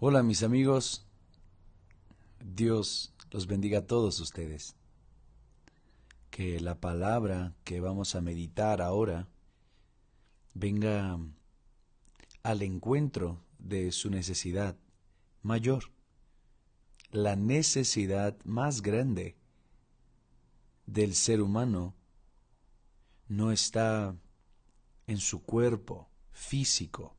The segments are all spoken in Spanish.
Hola mis amigos, Dios los bendiga a todos ustedes. Que la palabra que vamos a meditar ahora venga al encuentro de su necesidad mayor, la necesidad más grande del ser humano no está en su cuerpo físico,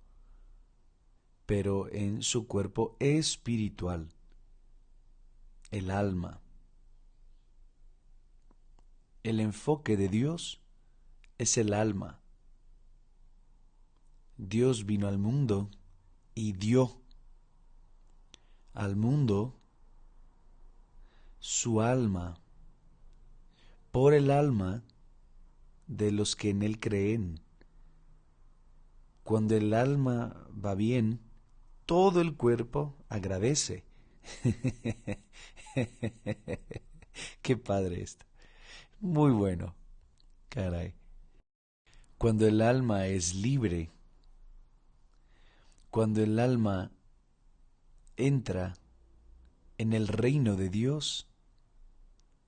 pero en su cuerpo espiritual, el alma. El enfoque de Dios es el alma. Dios vino al mundo y dio al mundo su alma por el alma de los que en él creen. Cuando el alma va bien, todo el cuerpo agradece. Qué padre esto. Muy bueno. Caray. Cuando el alma es libre, cuando el alma entra en el reino de Dios,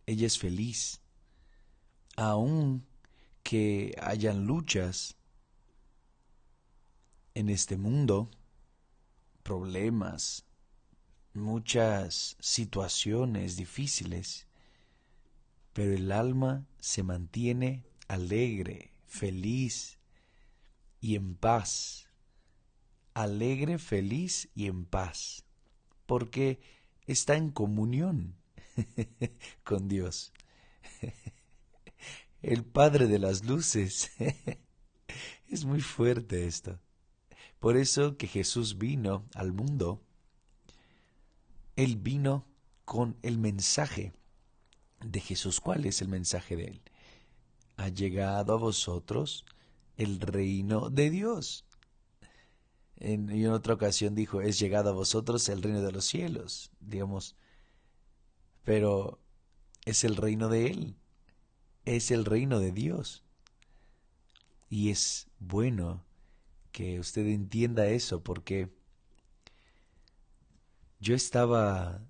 ella es feliz. Aun que hayan luchas en este mundo, problemas, muchas situaciones difíciles, pero el alma se mantiene alegre, feliz y en paz. Alegre, feliz y en paz, porque está en comunión con Dios, el Padre de las luces. Es muy fuerte esto. Por eso que Jesús vino al mundo, Él vino con el mensaje de Jesús. ¿Cuál es el mensaje de Él? Ha llegado a vosotros el reino de Dios. Y en otra ocasión dijo, es llegado a vosotros el reino de los cielos, digamos, pero es el reino de Él, es el reino de Dios. Y es bueno que usted entienda eso, porque yo estaba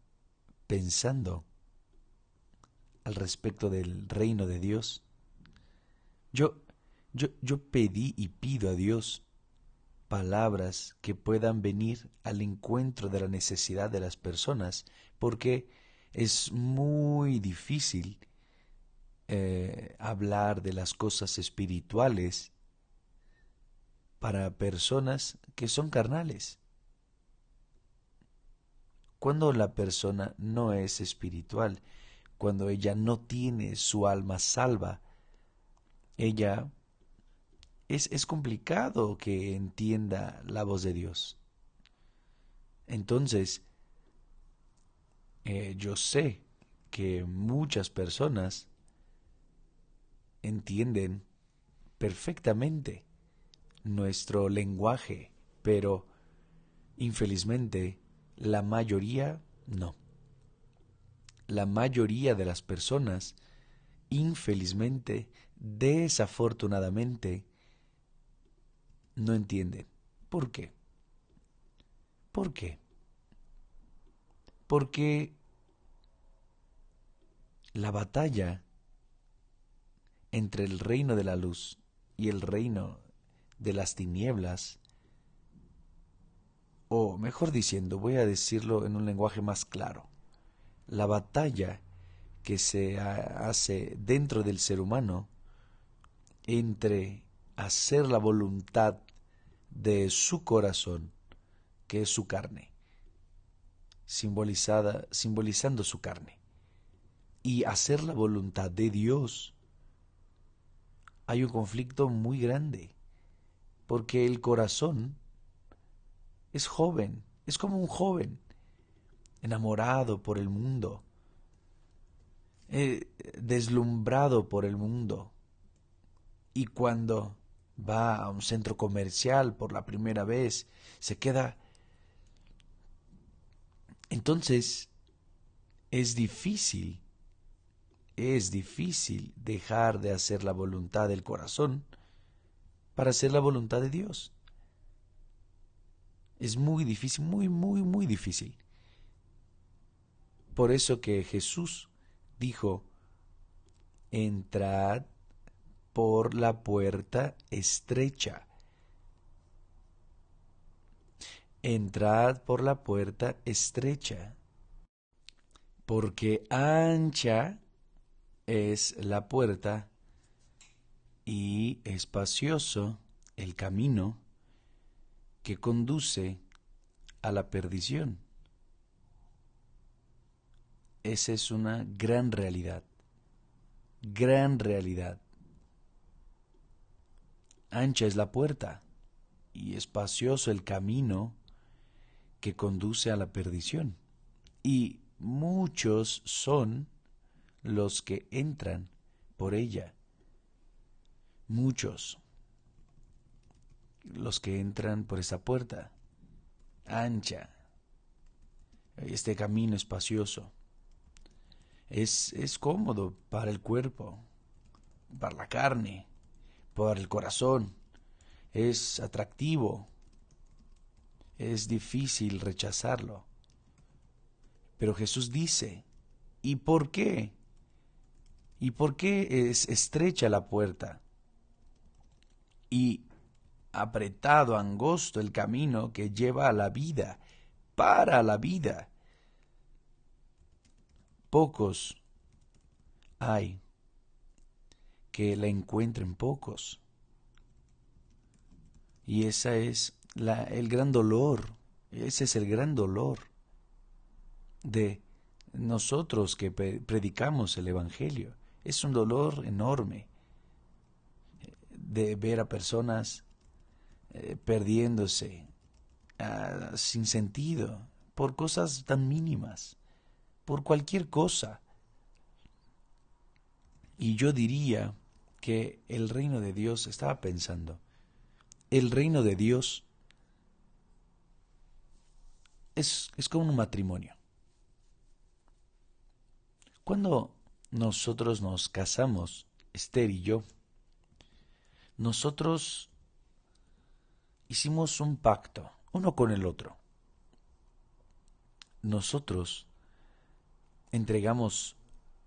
pensando al respecto del reino de Dios. Yo, yo pedí y pido a Dios palabras que puedan venir al encuentro de la necesidad de las personas, porque es muy difícil hablar de las cosas espirituales para personas que son carnales. Cuando la persona no es espiritual, cuando ella no tiene su alma salva, ella es complicado que entienda la voz de Dios. Entonces, yo sé que muchas personas entienden perfectamente nuestro lenguaje, pero infelizmente la mayoría no. La mayoría de las personas, infelizmente, desafortunadamente, no entienden. ¿Por qué? ¿Por qué? Porque la batalla entre el reino de la luz y el reino de las tinieblas, o mejor diciendo, voy a decirlo en un lenguaje más claro, la batalla que se hace dentro del ser humano entre hacer la voluntad de su corazón, que es su carne, simbolizando su carne, y hacer la voluntad de Dios, hay un conflicto muy grande, porque el corazón es joven, es como un joven enamorado por el mundo, deslumbrado por el mundo, y cuando va a un centro comercial por la primera vez, se queda. Entonces, es difícil, es difícil dejar de hacer la voluntad del corazón para hacer la voluntad de Dios. Es muy difícil, muy, muy, muy difícil. Por eso que Jesús dijo, entrad por la puerta estrecha. Entrad por la puerta estrecha, porque ancha es la puerta y espacioso el camino que conduce a la perdición. Esa es una gran realidad, gran realidad. Ancha es la puerta y espacioso el camino que conduce a la perdición. Y muchos son los que entran por ella. Muchos los que entran por esa puerta ancha. Este camino espacioso es cómodo para el cuerpo, para la carne, para el corazón. Es atractivo. Es difícil rechazarlo. Pero Jesús dice, ¿y por qué? ¿Y por qué es estrecha la puerta? Y apretado, angosto el camino que lleva a la vida, para la vida. Pocos hay que la encuentren, pocos. Y esa es el gran dolor, ese es el gran dolor de nosotros que predicamos el Evangelio. Es un dolor enorme de ver a personas perdiéndose sin sentido por cosas tan mínimas, por cualquier cosa. Y yo diría que el reino de Dios, estaba pensando, el reino de Dios es como un matrimonio. Cuando nosotros nos casamos, Esther y yo, nosotros hicimos un pacto, uno con el otro. Nosotros entregamos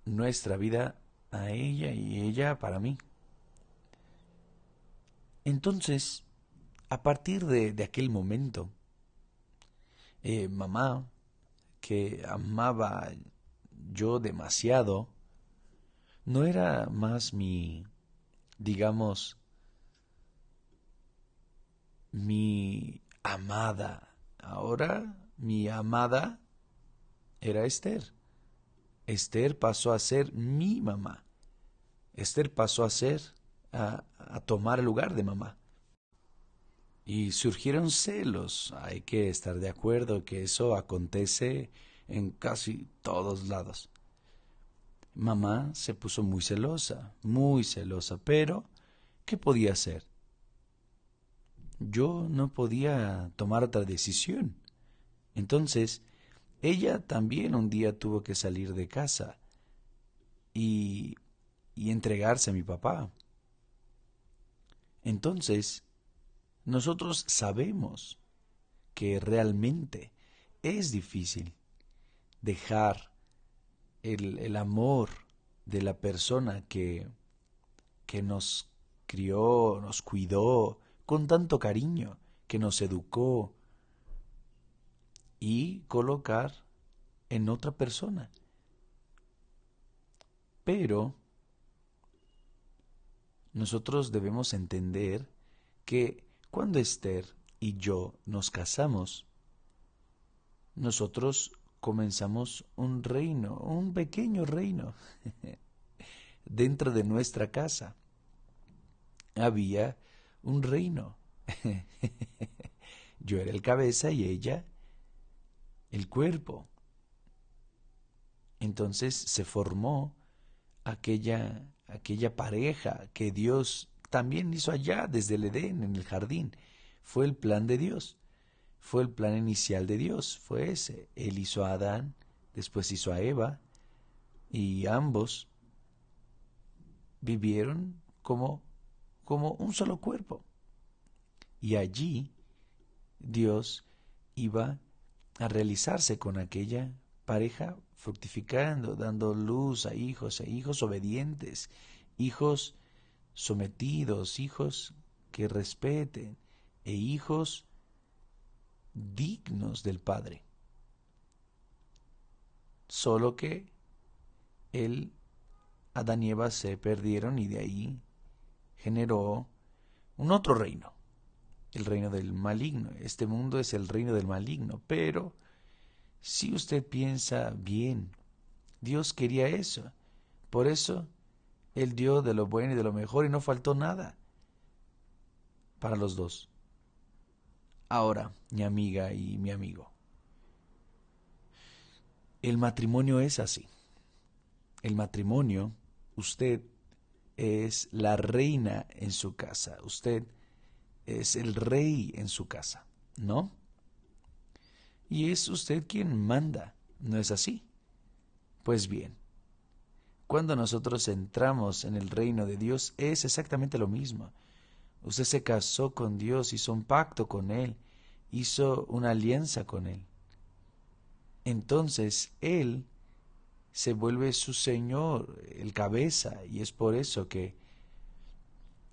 nuestra vida a ella y ella para mí. Entonces, a partir de aquel momento, mamá, que amaba yo demasiado, no era más digamos, mi amada. Ahora mi amada era Esther. Esther pasó a ser mi mamá. Esther pasó a tomar el lugar de mamá. Y surgieron celos. Hay que estar de acuerdo que eso acontece en casi todos lados. Mamá se puso muy celosa, pero ¿qué podía hacer? Yo no podía tomar otra decisión. Entonces, ella también un día tuvo que salir de casa y, y entregarse a mi papá. Entonces, nosotros sabemos que realmente es difícil dejar el amor de la persona que nos crió, nos cuidó con tanto cariño, que nos educó, y colocar en otra persona. Pero nosotros debemos entender que cuando Esther y yo nos casamos, nosotros comenzamos un reino, un pequeño reino, dentro de nuestra casa. Había un reino. Yo era el cabeza y ella el cuerpo. Entonces se formó aquella pareja que Dios también hizo allá desde el Edén, en el jardín. Fue el plan de Dios, fue el plan inicial de Dios, fue ese. Él hizo a Adán, después hizo a Eva, y ambos vivieron como un solo cuerpo. Y allí Dios iba a realizarse con aquella pareja, fructificando, dando luz a hijos e hijos obedientes, hijos sometidos, hijos que respeten e hijos dignos del Padre. Solo que Adán y Eva se perdieron y de ahí generó un otro reino, el reino del maligno. Este mundo es el reino del maligno, pero si usted piensa bien, Dios quería eso. Por eso Él dio de lo bueno y de lo mejor y no faltó nada para los dos. Ahora, mi amiga y mi amigo, el matrimonio es así. El matrimonio, usted es la reina en su casa, usted es el rey en su casa, ¿no? Y es usted quien manda, ¿no es así? Pues bien, cuando nosotros entramos en el reino de Dios es exactamente lo mismo. Usted se casó con Dios, hizo un pacto con Él, hizo una alianza con Él. Entonces Él se vuelve su Señor, el cabeza, y es por eso que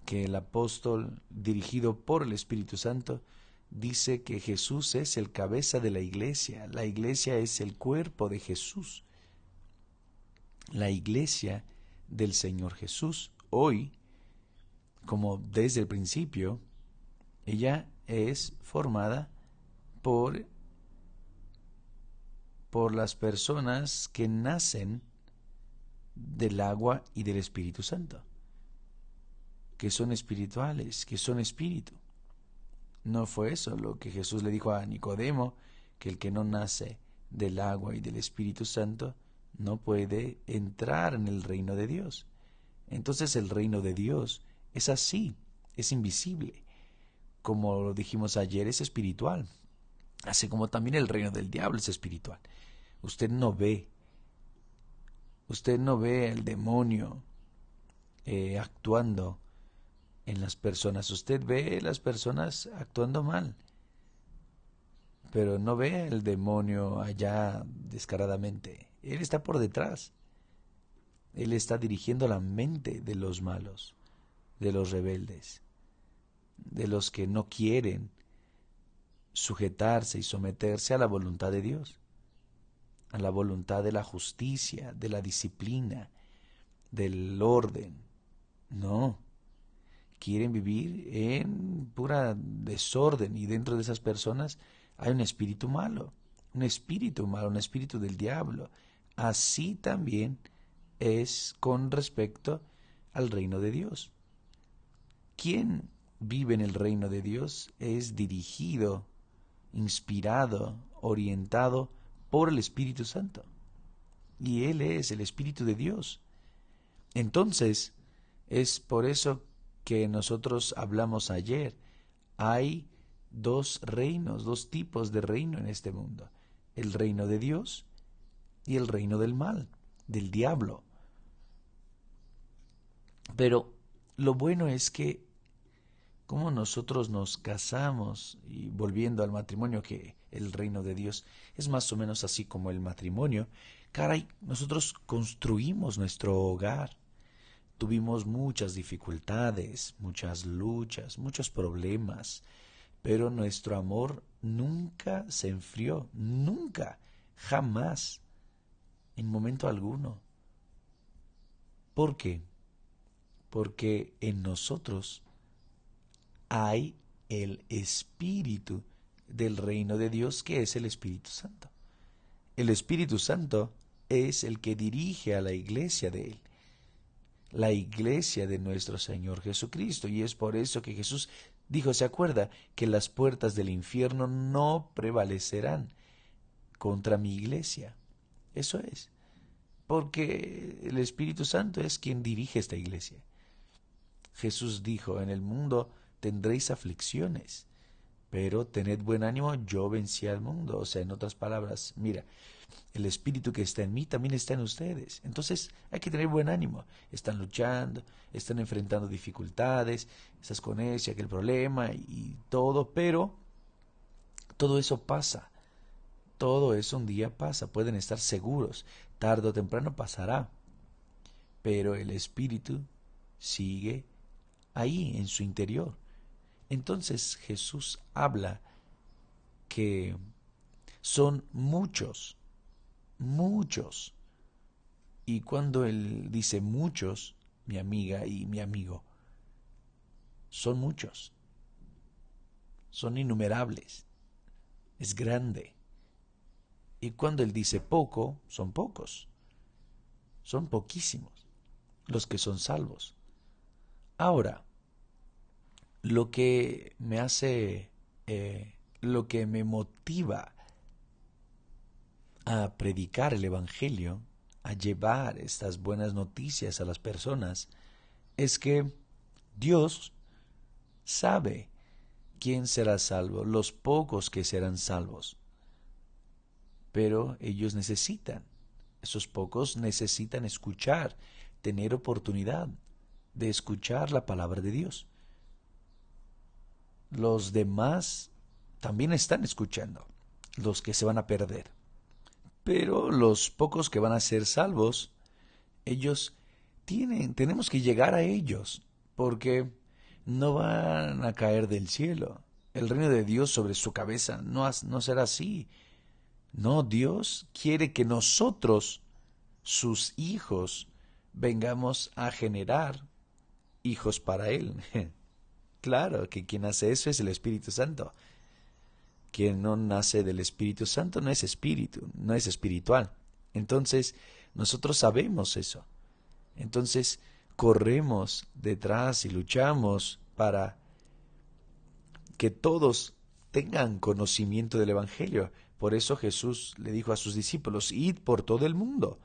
el apóstol, dirigido por el Espíritu Santo, dice que Jesús es el cabeza de la iglesia. La iglesia es el cuerpo de Jesús. La iglesia del Señor Jesús, hoy, como desde el principio, ella es formada por las personas que nacen del agua y del Espíritu Santo, que son espirituales, que son espíritu. No fue eso lo que Jesús le dijo a Nicodemo, que el que no nace del agua y del Espíritu Santo no puede entrar en el reino de Dios. Entonces el reino de Dios es así, es invisible. Como lo dijimos ayer, es espiritual. Así como también el reino del diablo es espiritual. Usted no ve el demonio actuando en las personas. Usted ve las personas actuando mal, pero no ve el demonio allá descaradamente. Él está por detrás. Él está dirigiendo la mente de los malos, de los rebeldes, de los que no quieren sujetarse y someterse a la voluntad de Dios, a la voluntad de la justicia, de la disciplina, del orden. No, quieren vivir en pura desorden y dentro de esas personas hay un espíritu malo, un espíritu del diablo. Así también es con respecto al reino de Dios. Quien vive en el reino de Dios es dirigido, inspirado, orientado por el Espíritu Santo. Y Él es el Espíritu de Dios. Entonces, es por eso que nosotros hablamos ayer. Hay dos reinos, dos tipos de reino en este mundo. El reino de Dios y el reino del mal, del diablo. Pero lo bueno es que como nosotros nos casamos, y volviendo al matrimonio, que el reino de Dios es más o menos así como el matrimonio, caray, nosotros construimos nuestro hogar. Tuvimos muchas dificultades, muchas luchas, muchos problemas, pero nuestro amor nunca se enfrió, nunca, jamás, en momento alguno. ¿Por qué? Porque en nosotros hay el Espíritu del reino de Dios, que es el Espíritu Santo. El Espíritu Santo es el que dirige a la iglesia de Él, la iglesia de nuestro Señor Jesucristo. Y es por eso que Jesús dijo, ¿se acuerda? Que las puertas del infierno no prevalecerán contra mi iglesia. Eso es, porque el Espíritu Santo es quien dirige esta iglesia. Jesús dijo, en el mundo tendréis aflicciones, pero tened buen ánimo, yo vencí al mundo. O sea, en otras palabras, mira, el Espíritu que está en mí también está en ustedes. Entonces hay que tener buen ánimo. Están luchando, están enfrentando dificultades, estás con ese, aquel problema y todo, pero Todo eso pasa. Todo eso un día pasa. Pueden estar seguros. Tarde o temprano pasará. Pero el espíritu sigue ahí en su interior. Entonces Jesús habla que son muchos, muchos. Y cuando Él dice muchos, mi amiga y mi amigo, son muchos, son innumerables, es grande. Y cuando Él dice poco, son pocos, son poquísimos los que son salvos. Ahora, lo que me hace, lo que me motiva a predicar el Evangelio, a llevar estas buenas noticias a las personas, es que Dios sabe quién será salvo, los pocos que serán salvos. Pero ellos necesitan, esos pocos necesitan escuchar, tener oportunidad de escuchar la palabra de Dios. Los demás también están escuchando, los que se van a perder. Pero los pocos que van a ser salvos, ellos tenemos que llegar a ellos, porque no van a caer del cielo. El reino de Dios sobre su cabeza no será así. No, Dios quiere que nosotros, sus hijos, vengamos a generar hijos para Él. Claro que quien hace eso es el Espíritu Santo. Quien no nace del Espíritu Santo no es espíritu, no es espiritual. Entonces, nosotros sabemos eso. Entonces, corremos detrás y luchamos para que todos tengan conocimiento del Evangelio. Por eso Jesús le dijo a sus discípulos, id por todo el mundo,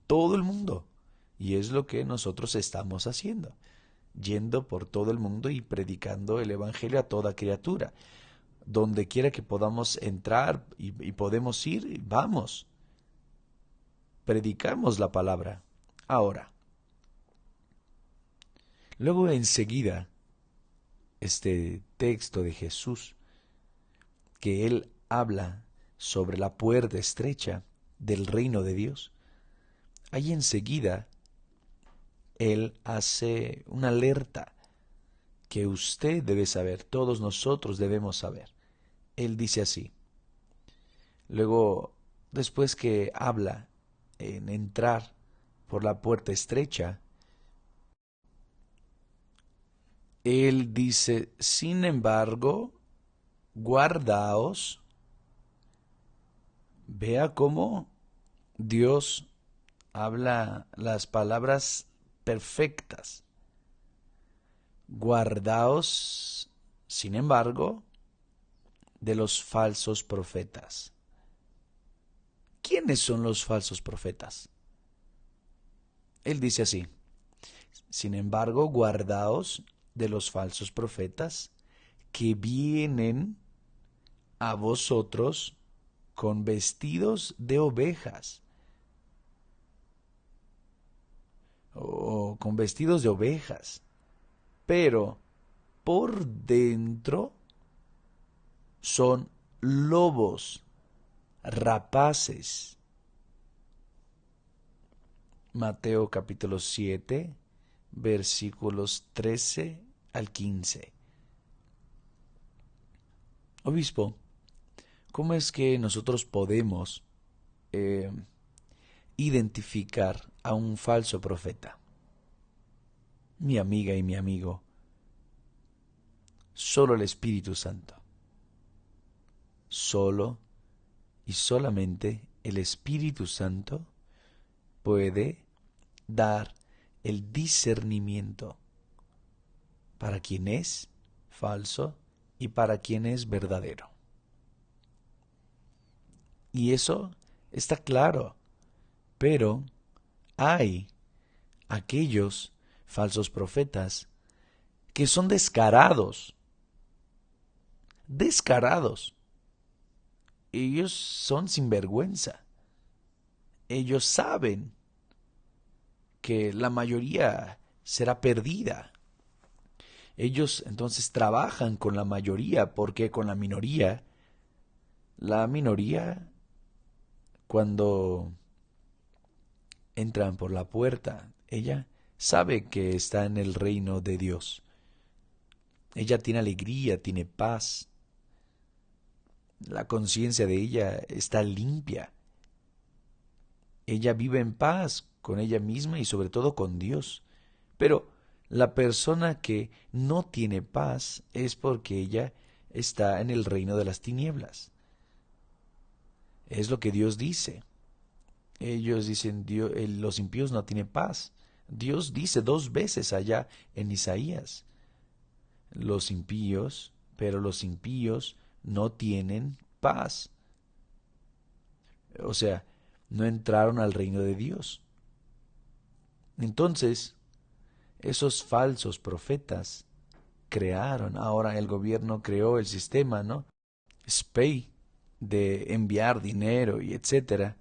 todo el mundo. Y es lo que nosotros estamos haciendo, yendo por todo el mundo y predicando el Evangelio a toda criatura. Donde quiera que podamos entrar y podemos ir, vamos. Predicamos la palabra. Ahora, luego enseguida, este texto de Jesús, que Él habla sobre la puerta estrecha del reino de Dios, ahí enseguida Él hace una alerta que usted debe saber, todos nosotros debemos saber. Él dice así. Luego, después que habla en entrar por la puerta estrecha, Él dice, sin embargo, guardaos. Vea cómo Dios habla las palabras perfectas. Guardaos, sin embargo, de los falsos profetas. ¿Quiénes son los falsos profetas? Él dice así, sin embargo, guardaos de los falsos profetas que vienen a vosotros con vestidos de ovejas, o con vestidos de ovejas, pero por dentro son lobos rapaces. Mateo capítulo 7, versículos 13 al 15. Obispo, ¿cómo es que nosotros podemos identificar a un falso profeta? Mi amiga y mi amigo, solo el Espíritu Santo. Solo y solamente el Espíritu Santo puede dar el discernimiento para quien es falso y para quien es verdadero. Y eso está claro, pero hay aquellos falsos profetas que son descarados. Ellos son sinvergüenza. Ellos saben que la mayoría será perdida. Ellos entonces trabajan con la mayoría porque con la minoría La minoría, cuando entran por la puerta, ella sabe que está en el reino de Dios. Ella tiene alegría, tiene paz. La conciencia de ella está limpia. Ella vive en paz con ella misma y sobre todo con Dios. Pero la persona que no tiene paz es porque ella está en el reino de las tinieblas. Es lo que Dios dice. Ellos dicen, los impíos no tienen paz. Dios dice 2 veces allá en Isaías, pero los impíos no tienen paz. O sea, no entraron al reino de Dios. Entonces, esos falsos profetas ahora el gobierno creó el sistema, ¿no? SPEI, de enviar dinero y etcétera,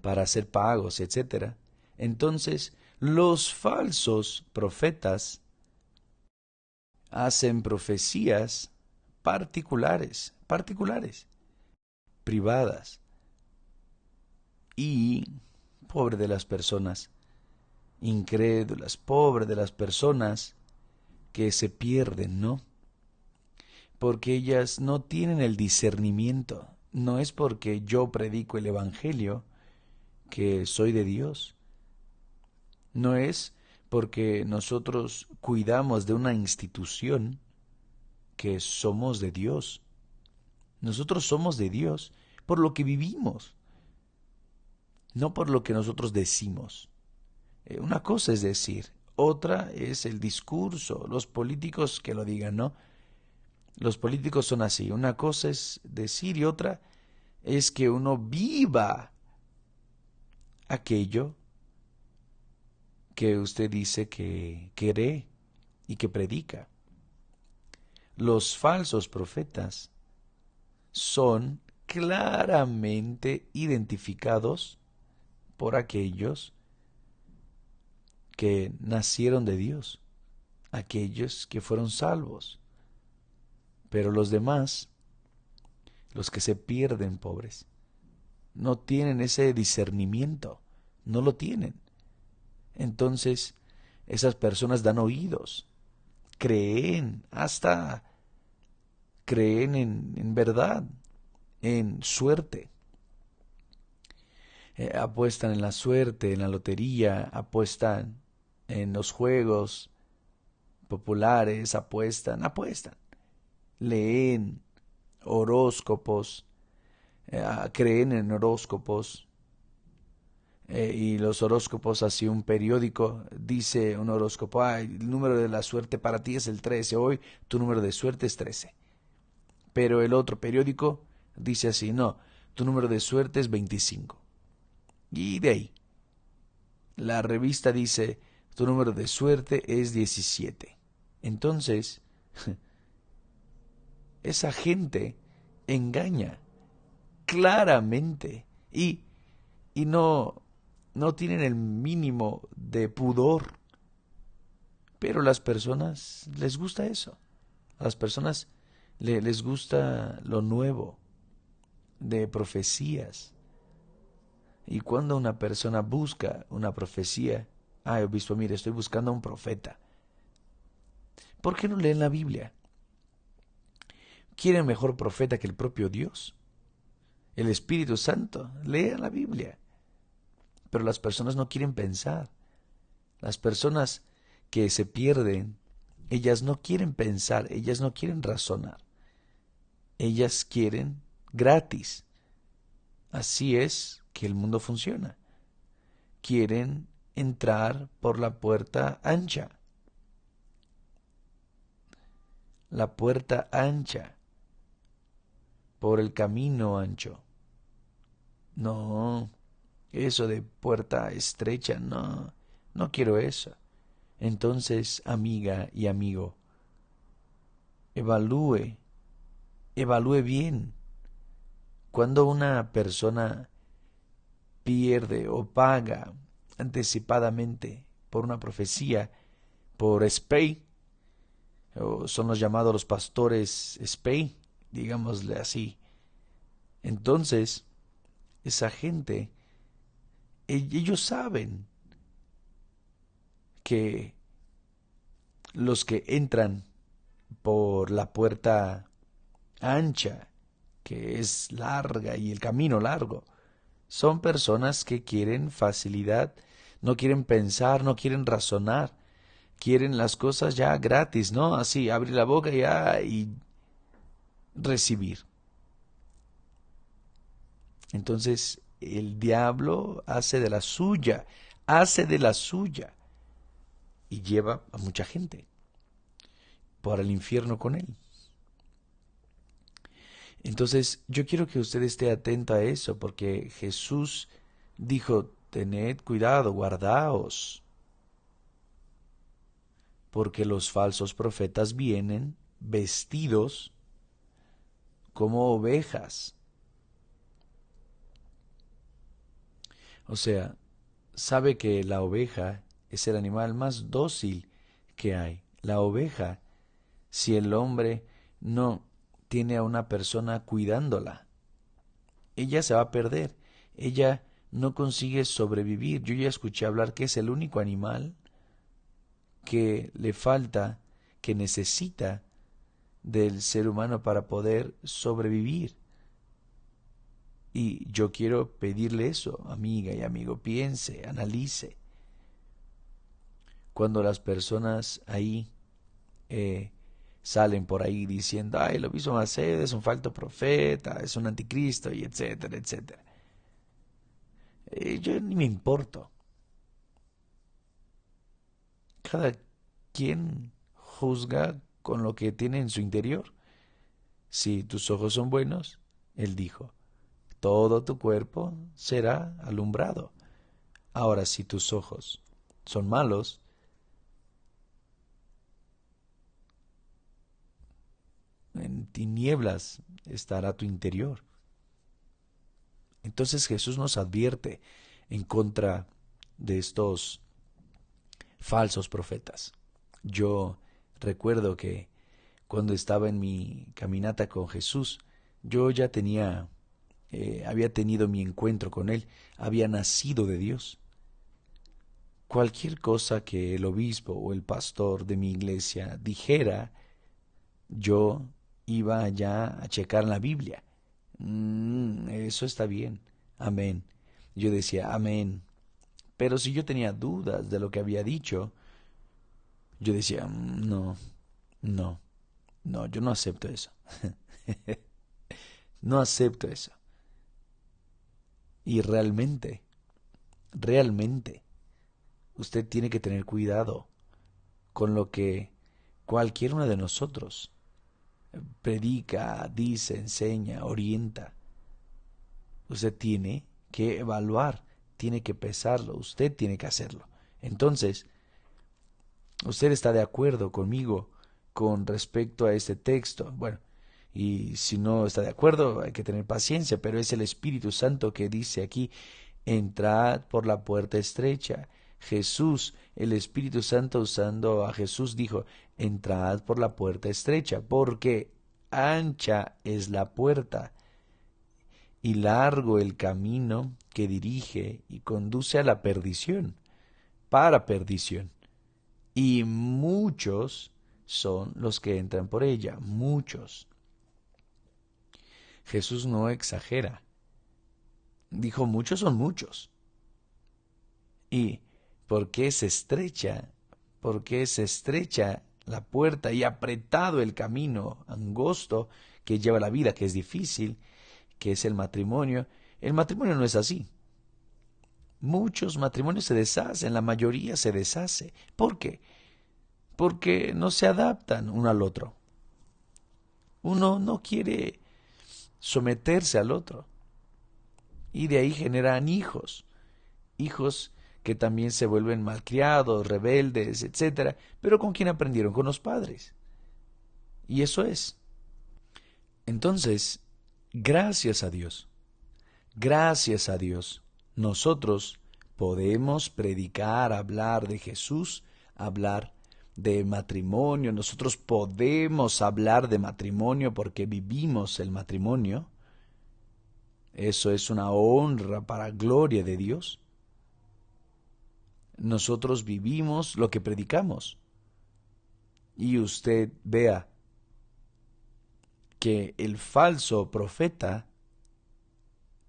para hacer pagos, etcétera. Entonces, los falsos profetas hacen profecías particulares, privadas. Y pobre de las personas incrédulas, pobre de las personas que se pierden, ¿no? Porque ellas no tienen el discernimiento. No es porque yo predico el Evangelio que soy de Dios. No es porque nosotros cuidamos de una institución que somos de Dios. Nosotros somos de Dios por lo que vivimos, no por lo que nosotros decimos. Una cosa es decir, otra es el discurso, los políticos que lo digan, ¿no? Los políticos son así. Una cosa es decir y otra es que uno viva aquello que usted dice que cree y que predica. Los falsos profetas son claramente identificados por aquellos que nacieron de Dios, aquellos que fueron salvos. Pero los demás, los que se pierden, pobres, no tienen ese discernimiento, no lo tienen. Entonces, esas personas dan oídos, hasta creen en verdad, en suerte. Apuestan en la suerte, en la lotería, apuestan en los juegos populares, apuestan. Leen horóscopos, creen en horóscopos, y los horóscopos, así un periódico, dice un horóscopo, el número de la suerte para ti es el 13, hoy tu número de suerte es 13. Pero el otro periódico dice así, no, tu número de suerte es 25. Y de ahí, la revista dice, tu número de suerte es 17. Entonces, esa gente engaña claramente y no tienen el mínimo de pudor. Pero a las personas les gusta eso. A las personas les gusta lo nuevo de profecías. Y cuando una persona busca una profecía, obispo, mire, estoy buscando a un profeta. ¿Por qué no leen la Biblia? ¿Quieren mejor profeta que el propio Dios? El Espíritu Santo. Lean la Biblia. Pero las personas no quieren pensar. Las personas que se pierden, ellas no quieren pensar, ellas no quieren razonar. Ellas quieren gratis. Así es que el mundo funciona. Quieren entrar por la puerta ancha. La puerta ancha. Por el camino ancho. No, eso de puerta estrecha, no, no quiero eso. Entonces, amiga y amigo, evalúe bien. Cuando una persona pierde o paga anticipadamente por una profecía, por SPEI, o son los llamados los pastores SPEI, digámosle así, Entonces, esa gente, ellos saben que los que entran por la puerta ancha, que es larga y el camino largo, son personas que quieren facilidad, no quieren pensar, no quieren razonar, quieren las cosas ya gratis, ¿no? Así, abrir la boca ya y recibir. Entonces, el diablo hace de la suya y lleva a mucha gente por el infierno con él. Entonces, yo quiero que usted esté atento a eso, porque Jesús dijo, tened cuidado, guardaos, porque los falsos profetas vienen vestidos como ovejas. O sea, sabe que la oveja es el animal más dócil que hay. La oveja, si el hombre no tiene a una persona cuidándola, ella se va a perder. Ella no consigue sobrevivir. Yo ya escuché hablar que es el único animal que le falta, que necesita del ser humano para poder sobrevivir. Y yo quiero pedirle eso, amiga y amigo, piense, analice. Cuando las personas ahí salen por ahí diciendo, ay, el obispo Macedo es un falso profeta, es un anticristo, y etcétera, etcétera. Yo ni me importo. Cada quien juzga con lo que tiene en su interior. Si tus ojos son buenos, él dijo, todo tu cuerpo será alumbrado. Ahora, si tus ojos son malos, en tinieblas estará tu interior. Entonces Jesús nos advierte en contra de estos falsos profetas. Yo recuerdo que cuando estaba en mi caminata con Jesús, yo ya había tenido mi encuentro con Él, había nacido de Dios. Cualquier cosa que el obispo o el pastor de mi iglesia dijera, yo iba ya a checar en la Biblia. Eso está bien. Amén. Yo decía, amén. Pero si yo tenía dudas de lo que había dicho, yo decía, no, no, no, yo no acepto eso. No acepto eso. Y realmente, usted tiene que tener cuidado con lo que cualquier uno de nosotros predica, dice, enseña, orienta. Usted tiene que evaluar, tiene que pesarlo, usted tiene que hacerlo. Entonces, usted está de acuerdo conmigo con respecto a este texto. Bueno, y si no está de acuerdo, hay que tener paciencia, pero es el Espíritu Santo que dice aquí, entrad por la puerta estrecha. Jesús, el Espíritu Santo usando a Jesús dijo, entrad por la puerta estrecha, porque ancha es la puerta y largo el camino que dirige y conduce a la perdición, para perdición. Y muchos son los que entran por ella, muchos. Jesús no exagera. Dijo, muchos son muchos. ¿Y por qué se estrecha? ¿Por qué se estrecha la puerta y apretado el camino angosto que lleva la vida, que es difícil, que es el matrimonio? El matrimonio no es así. Muchos matrimonios se deshacen, la mayoría se deshace. ¿Por qué? Porque no se adaptan uno al otro. Uno no quiere someterse al otro. Y de ahí generan hijos. Hijos que también se vuelven malcriados, rebeldes, etcétera. Pero ¿con quién aprendieron? Con los padres. Y eso es. Entonces, gracias a Dios, nosotros podemos predicar, hablar de Jesús, hablar de matrimonio, nosotros podemos hablar de matrimonio porque vivimos el matrimonio, Eso es una honra para gloria de Dios. Nosotros vivimos lo que predicamos. Y usted vea que el falso profeta,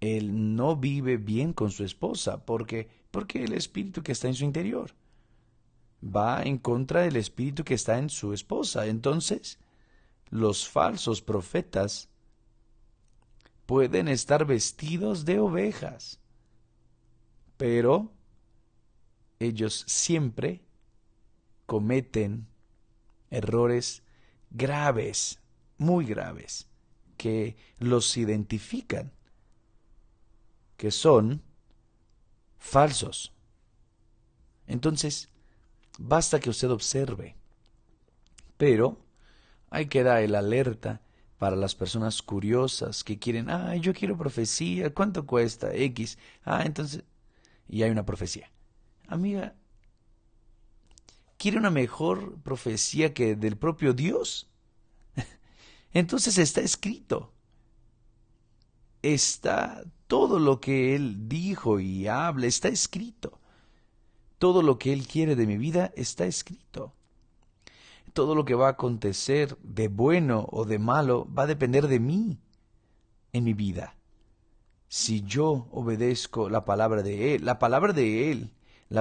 él no vive bien con su esposa, porque el espíritu que está en su interior va en contra del espíritu que está en su esposa. Entonces, los falsos profetas pueden estar vestidos de ovejas, pero ellos siempre cometen errores graves, muy graves, que los identifican, que son falsos. Entonces, basta que usted observe, pero hay que dar el alerta para las personas curiosas que quieren, yo quiero profecía, ¿cuánto cuesta? X. Entonces, y hay una profecía. Amiga, ¿quiere una mejor profecía que del propio Dios? Entonces está escrito. Está todo lo que Él dijo y habla, está escrito. Todo lo que Él quiere de mi vida está escrito. Todo lo que va a acontecer de bueno o de malo va a depender de mí en mi vida. Si yo obedezco la palabra de Él, la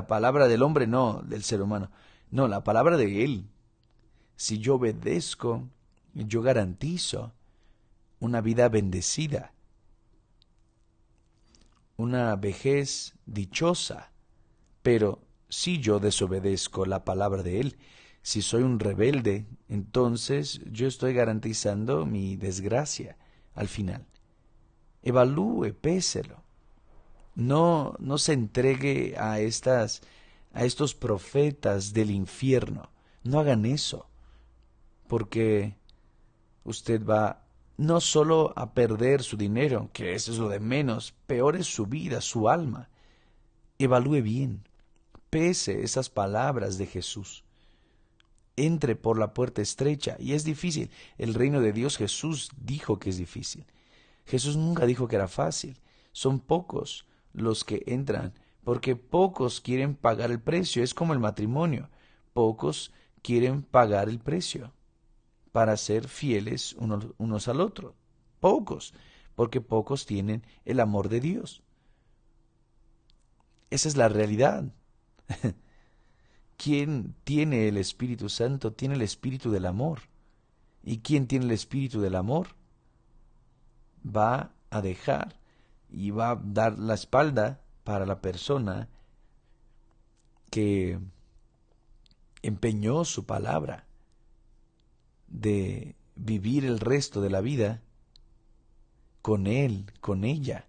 palabra del hombre no, del ser humano, no, la palabra de Él. Si yo obedezco, yo garantizo una vida bendecida, una vejez dichosa. Pero si yo desobedezco la palabra de Él, si soy un rebelde, entonces yo estoy garantizando mi desgracia al final. Evalúe, péselo. No se entregue a estos profetas del infierno. No hagan eso, porque usted va no solo a perder su dinero, que eso es lo de menos, peor es su vida, su alma. Evalúe bien, pese esas palabras de Jesús. Entre por la puerta estrecha, y es difícil. El reino de Dios, Jesús dijo que es difícil. Jesús nunca dijo que era fácil. Son pocos los que entran, porque pocos quieren pagar el precio. Es como el matrimonio. Pocos quieren pagar el precio para ser fieles unos al otro. Pocos, porque pocos tienen el amor de Dios. Esa es la realidad. ¿Quién tiene el Espíritu Santo? Tiene el Espíritu del amor. ¿Y quién tiene el Espíritu del amor? Va a dejar y va a dar la espalda para la persona que empeñó su palabra de vivir el resto de la vida con él, con ella,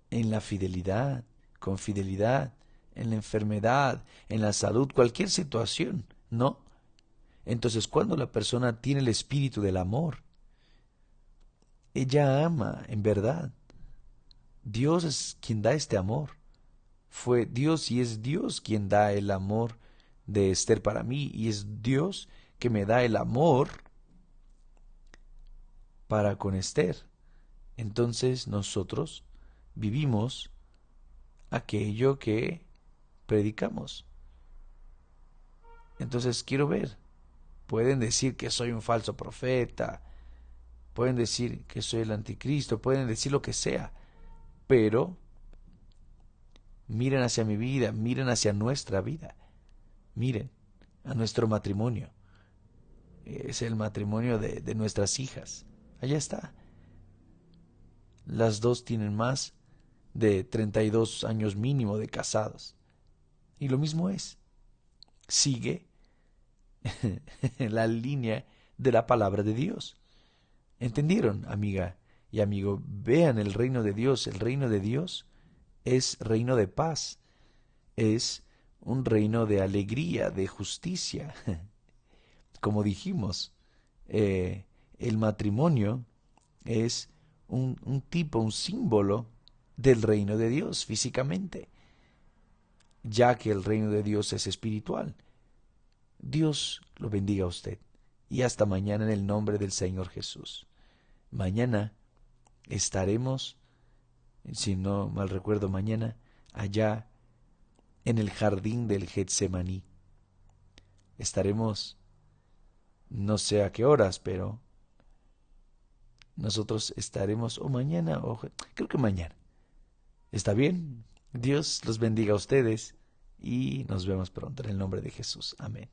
en la fidelidad, con fidelidad, en la enfermedad, en la salud, cualquier situación, ¿no? Entonces, cuando la persona tiene el espíritu del amor, ella ama en verdad. Dios es quien da este amor. Fue Dios y es Dios quien da el amor de Esther para mí, y es Dios que me da el amor para con Esther. Entonces nosotros vivimos aquello que predicamos. Entonces quiero ver, pueden decir que soy un falso profeta, pueden decir que soy el anticristo, pueden decir lo que sea, pero miren hacia mi vida, miren hacia nuestra vida, miren a nuestro matrimonio. Es el matrimonio de nuestras hijas. Allá está. Las dos tienen más de 32 años mínimo de casados. Y lo mismo es. Sigue la línea de la palabra de Dios. ¿Entendieron, amiga y amigo? Vean el reino de Dios. El reino de Dios es reino de paz. Es un reino de alegría, de justicia. Como dijimos, el matrimonio es un tipo, un símbolo del reino de Dios físicamente, ya que el reino de Dios es espiritual. Dios lo bendiga a usted y hasta mañana en el nombre del Señor Jesús. mañana estaremos, si no mal recuerdo, mañana allá en el jardín del Getsemaní. Estaremos, no sé a qué horas, pero nosotros estaremos o mañana o creo que mañana. ¿Está bien? Dios los bendiga a ustedes y nos vemos pronto en el nombre de Jesús. Amén.